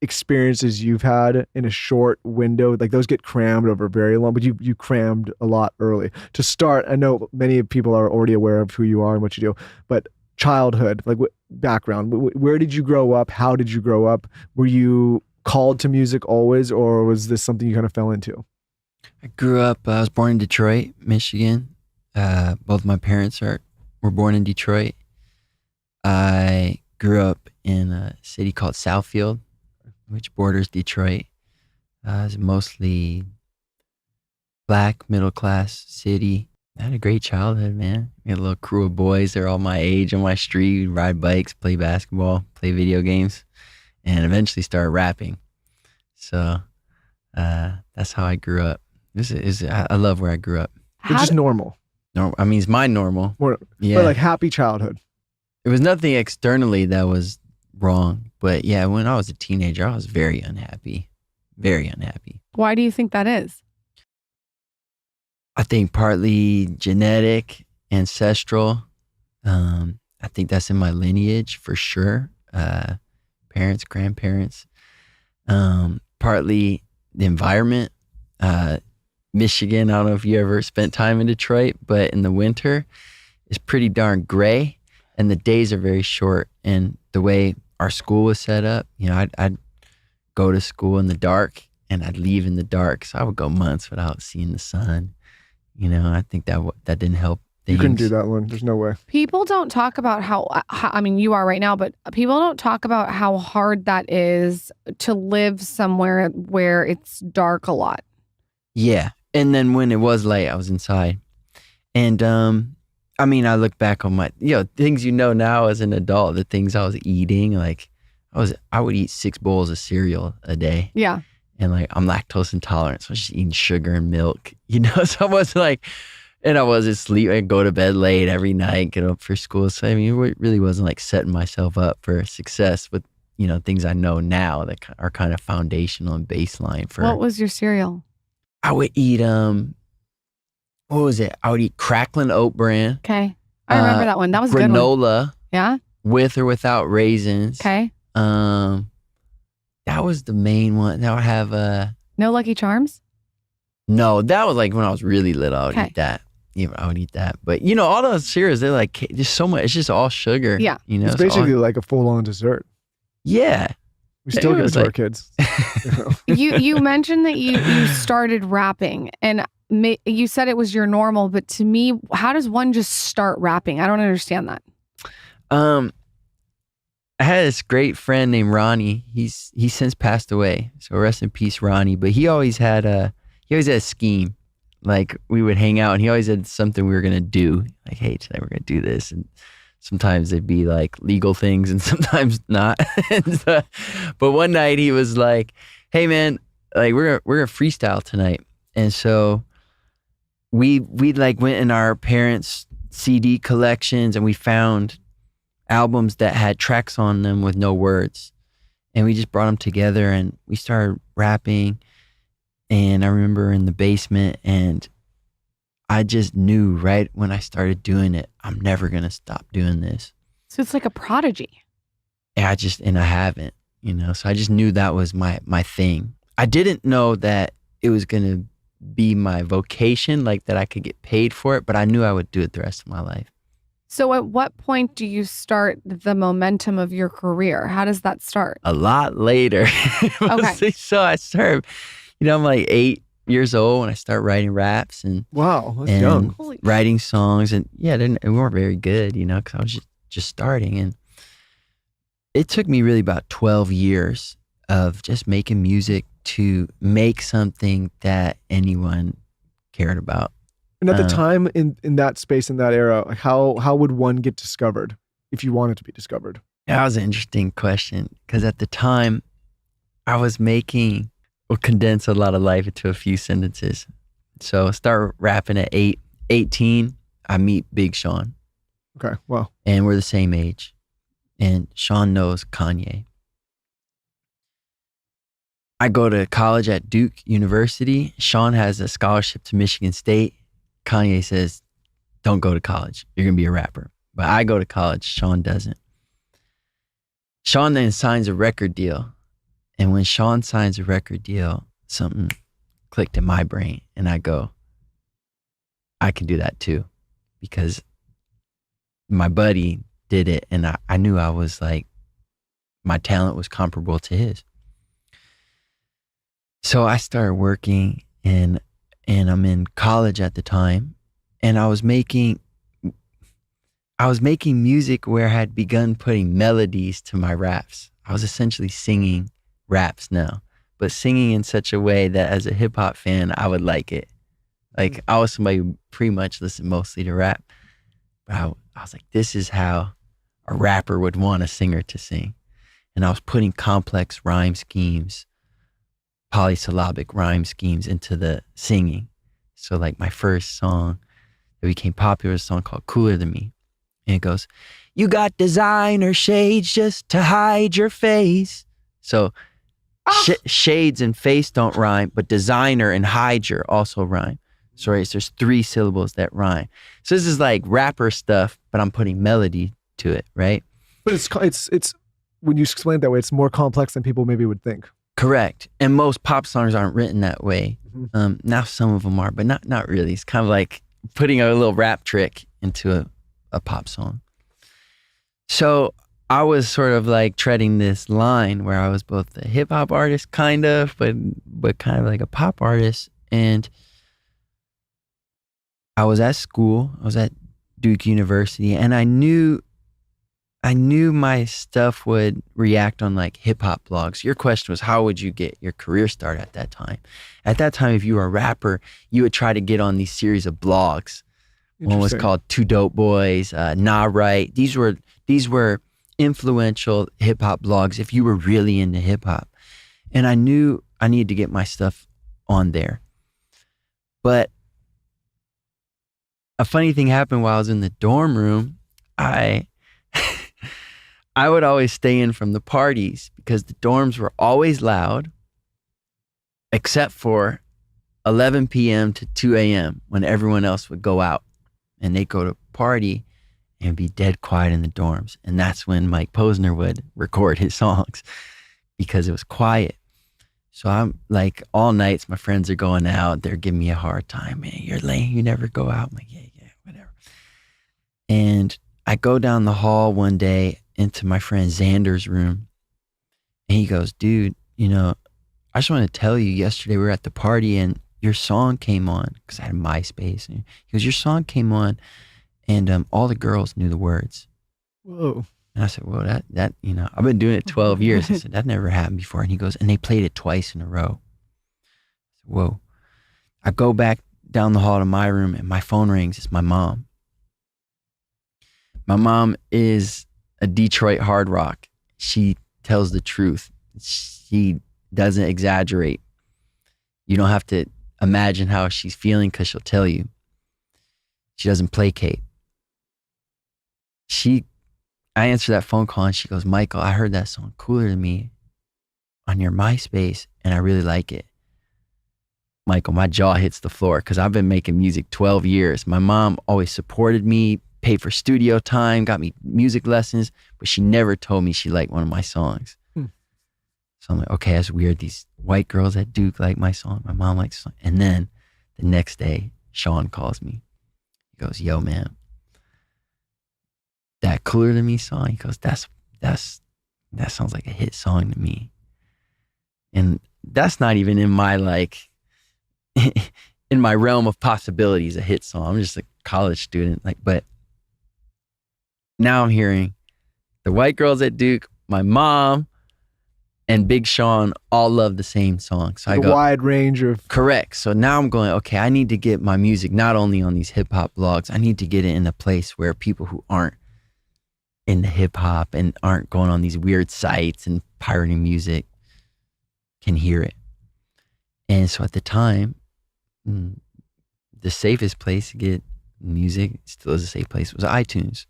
experiences you've had in a short window, like those get crammed over very long, but you crammed a lot early. To start, I know many people are already aware of who you are and what you do, but childhood, like what background, where did you grow up? How did you grow up? Were you called to music always, or was this something you kind of fell into? I was born in Detroit, Michigan. Both my parents were born in Detroit. I grew up in a city called Southfield, which borders Detroit. It's mostly black, middle-class city. I had a great childhood, man. We had a little crew of boys. They're all my age on my street. We'd ride bikes, play basketball, play video games, and eventually started rapping. So that's how I grew up. I love where I grew up. It's just normal. No, I mean, it's my normal. Yeah. But like happy childhood. It was nothing externally that was wrong. But yeah, when I was a teenager, I was very unhappy. Very unhappy. Why do you think that is? I think partly genetic, ancestral. I think that's in my lineage for sure. Parents, grandparents. Partly the environment. Michigan, I don't know if you ever spent time in Detroit, but in the winter, it's pretty darn gray and the days are very short. And the way our school was set up, I'd go to school in the dark and I'd leave in the dark. So I would go months without seeing the sun. I think that didn't help things. You couldn't do that one. There's no way. People don't talk about how, I mean, you are right now, but people don't talk about how hard that is to live somewhere where it's dark a lot. Yeah. And then when it was late, I was inside. And I mean, I look back on my, things now as an adult, the things I was eating, like I would eat 6 bowls of cereal a day. Yeah. And like, I'm lactose intolerant, so I was just eating sugar and milk, so I was like, and I wasn't asleep. I'd go to bed late every night, get up for school. So I mean, it really wasn't like setting myself up for success with, things I know now that are kind of foundational and baseline for. What was your cereal? I would eat, what was it? I would eat Cracklin' Oat Bran. Okay. I remember that one. That was a good one. Granola. Yeah? With or without raisins. Okay. That was the main one. That would have no Lucky Charms? No, that was like when I was really little. I would eat that. Yeah, I would eat that. But all those cereals, they're like just so much. It's just all sugar. Yeah. It's basically like a full-on dessert. Yeah. We still give it to our kids. You mentioned that you started rapping, and you said it was your normal, but to me, how does one just start rapping? I don't understand that. I had this great friend named Ronnie. He's since passed away, so rest in peace, Ronnie. But he always had a scheme. Like we would hang out, and he always had something we were gonna do. Like, hey, today we're gonna do this, and sometimes they'd be like legal things, and sometimes not. But one night he was like, "Hey, man, like we're gonna freestyle tonight," and so we like went in our parents' CD collections, and we found albums that had tracks on them with no words, and we just brought them together and we started rapping. And I remember in the basement, and I just knew right when I started doing it, I'm never gonna stop doing this. So it's like a prodigy. And I haven't, so I just knew that was my thing. I didn't know that it was gonna be my vocation, like that I could get paid for it, but I knew I would do it the rest of my life. So at what point do you start the momentum of your career? How does that start? A lot later. Okay. So I started, I'm like 8 years old when I start writing raps and wow, that's young. Writing songs, and they weren't very good, because I was just starting, and it took me really about 12 years of just making music to make something that anyone cared about. And at the time, in that space, in that era, like how would one get discovered if you wanted to be discovered? That was an interesting question, because at the time I was we'll condense a lot of life into a few sentences. So I start rapping at 18, I meet Big Sean. Okay, wow. And we're the same age. And Sean knows Kanye. I go to college at Duke University. Sean has a scholarship to Michigan State. Kanye says, don't go to college. You're going to be a rapper. But I go to college. Sean doesn't. Sean then signs a record deal. And when Sean signs a record deal, something clicked in my brain, and I go, I can do that too, because my buddy did it, and I knew I was like, my talent was comparable to his. So I started working, and I'm in college at the time, and I was making music where I had begun putting melodies to my raps. I was essentially singing raps now, but singing in such a way that as a hip hop fan, I would like it. Like I was somebody who pretty much listened mostly to rap, but I was like, this is how a rapper would want a singer to sing. And I was putting complex rhyme schemes, polysyllabic rhyme schemes into the singing. So like my first song that became popular was a song called Cooler Than Me. And it goes, you got designer shades just to hide your face. So shades and face don't rhyme, but designer and hider also rhyme. So right, there's 3 syllables that rhyme. So this is like rapper stuff, but I'm putting melody to it, right? But it's when you explain it that way, it's more complex than people maybe would think. Correct. And most pop songs aren't written that way. Mm-hmm. Now some of them are, but not really. It's kind of like putting a little rap trick into a pop song. So I was sort of like treading this line where I was both a hip hop artist, kind of, but kind of like a pop artist. And I was at school. I was at Duke University, and I knew my stuff would react on like hip hop blogs. Your question was, how would you get your career start at that time? At that time, if you were a rapper, you would try to get on these series of blogs. One was called Two Dope Boys, Nah Right. These were influential hip hop blogs if you were really into hip hop. And I knew I needed to get my stuff on there. But a funny thing happened while I was in the dorm room. I would always stay in from the parties because the dorms were always loud, except for 11 p.m. to 2 a.m. when everyone else would go out and they'd go to party and be dead quiet in the dorms. And that's when Mike Posner would record his songs because it was quiet. So I'm like, all nights my friends are going out. They're giving me a hard time. Man, you're lame. You never go out. I'm like, yeah, whatever. And I go down the hall one day into my friend Xander's room. And he goes, dude, I just want to tell you, yesterday we were at the party and your song came on, because I had MySpace. And he goes, your song came on and all the girls knew the words. Whoa. And I said, well, that I've been doing it 12 years. I said, that never happened before. And he goes, and they played it twice in a row. I said, whoa. I go back down the hall to my room and my phone rings. It's my mom. My mom is a Detroit hard rock. She tells the truth. She doesn't exaggerate. You don't have to imagine how she's feeling because she'll tell you. She doesn't placate. I answer that phone call and she goes, Michael, I heard that song Cooler Than Me on your MySpace and I really like it. Michael, my jaw hits the floor because I've been making music 12 years. My mom always supported me, paid for studio time, got me music lessons, but she never told me she liked one of my songs. So I'm like, okay, that's weird. These white girls at Duke like my song. My mom likes the song. And then the next day, Sean calls me. He goes, yo, man, that Cooler Than Me song, he goes, that sounds like a hit song to me. And that's not even in my in my realm of possibilities, a hit song. I'm just a college student. But now I'm hearing the white girls at Duke, my mom, and Big Sean all love the same song. So I go, wide range of... Correct. So now I'm going, okay, I need to get my music not only on these hip hop blogs, I need to get it in a place where people who aren't into hip hop and aren't going on these weird sites and pirating music can hear it. And so at the time, the safest place to get music, still is a safe place, was iTunes.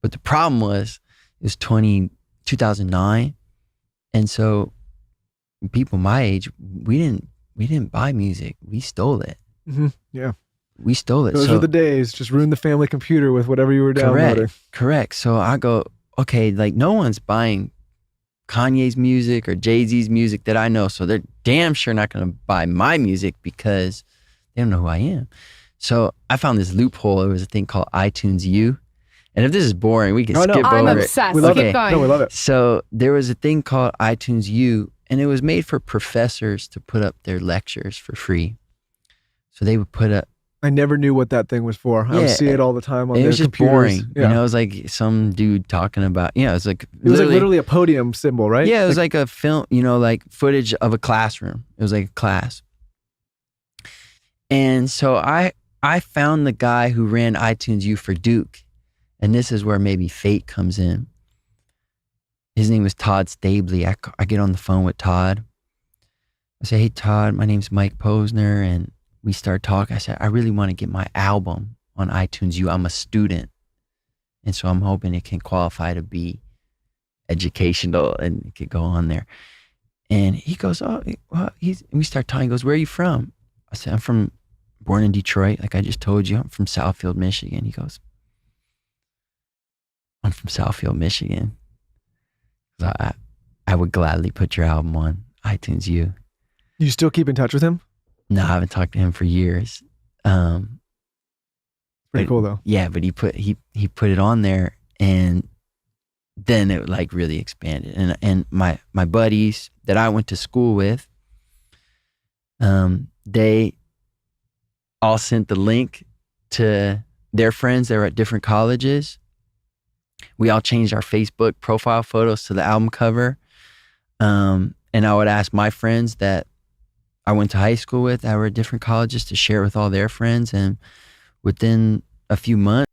But the problem was, it was 2009. And so people my age, we didn't buy music. We stole it. Mm-hmm. Yeah. We stole it. Those were the days. Just ruin the family computer with whatever you were downloading. Correct. So I go, okay, no one's buying Kanye's music or Jay-Z's music that I know. So they're damn sure not going to buy my music because they don't know who I am. So I found this loophole. It was a thing called iTunes U. And if this is boring, we can skip over I'm it. obsessed. We love Keep it. going. No, we love it. So there was a thing called iTunes U, and it was made for professors to put up their lectures for free. So they would put up. I never knew what that thing was for. I would Yeah. see it all the time on It their was just computers. boring. Yeah. You know, it was like some dude talking about, it was like It was like literally a podium symbol, right? Yeah, it was like a film, like footage of a classroom. It was like a class. And so I found the guy who ran iTunes U for Duke. And this is where maybe fate comes in. His name was Todd Stabley. I get on the phone with Todd. I say, hey, Todd, my name's Mike Posner. And we start talking. I said, I really want to get my album on iTunes U. I'm a student. And so I'm hoping it can qualify to be educational and it could go on there. And he goes, oh, well, we start talking. He goes, where are you from? I said, I'm born in Detroit. Like I just told you, I'm from Southfield, Michigan. He goes, I'm from Southfield, Michigan. So I would gladly put your album on iTunes U. You still keep in touch with him? No, I haven't talked to him for years. Pretty cool though. Yeah, but he put it on there, and then it like really expanded. And my buddies that I went to school with, they all sent the link to their friends that were at different colleges. We all changed our Facebook profile photos to the album cover. And I would ask my friends that I went to high school with that were at different colleges to share with all their friends. And within a few months,